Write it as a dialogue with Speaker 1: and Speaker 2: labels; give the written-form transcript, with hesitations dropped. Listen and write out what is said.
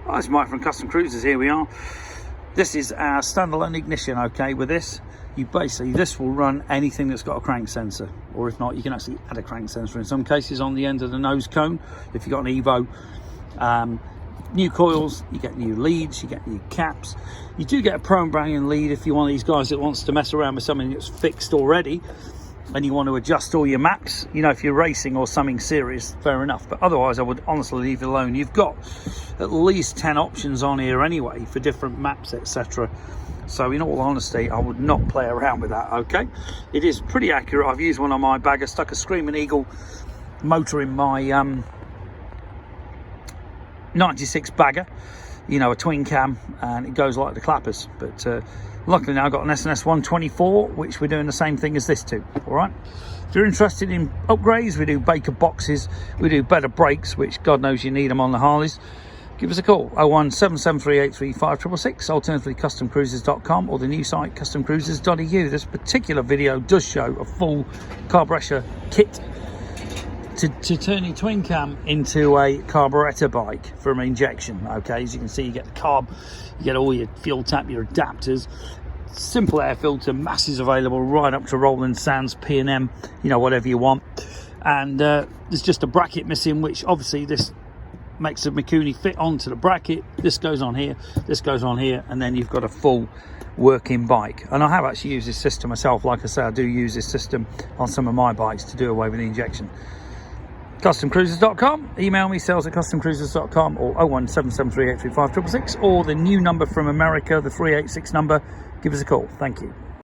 Speaker 1: Hi, it's Mike from Custom Cruisers. Here we are. This is our standalone ignition. Okay, with this, this will run anything that's got a crank sensor, or if not, you can actually add a crank sensor in some cases on the end of the nose cone. If you've got an Evo, new coils, you get new leads, you get new caps. You do get a Pro and Brand lead if you're one of these guys that wants to mess around with something that's fixed already and you want to adjust all your maps. You know, if you're racing or something serious, fair enough, but otherwise I would honestly leave it alone. You've got at least 10 options on here anyway for different maps, etc. So in all honesty, I would not play around with that. Okay, it is pretty accurate. I've used one on my bagger, stuck a Screaming Eagle motor in my 96 bagger, you know, a twin cam, and it goes like the clappers. But luckily now I've got an SNS 124, which we're doing the same thing as this too. All right, if you're interested in upgrades, we do Baker boxes, we do better brakes, which God knows you need them on the Harleys. Give us a call, 01773835666, alternatively customcruisers.com, or the new site customcruisers.eu. This particular video does show a full carburetor kit to turn your twin cam into a carburetor bike from injection. Okay, as you can see, you get the carb, you get all your fuel tap, your adapters, simple air filter, masses available right up to Roland Sands, P&M, you know, whatever you want. And there's just a bracket missing, which obviously this makes the Mikuni fit onto the bracket. This goes on here, this goes on here, and then you've got a full working bike. And I have actually used this system myself. Like I say, I do use this system on some of my bikes to do away with the injection. Customcruisers.com, email me, sales@customcruisers.com, or 01773835666, or the new number from America, the 386 number. Give us a call. Thank you.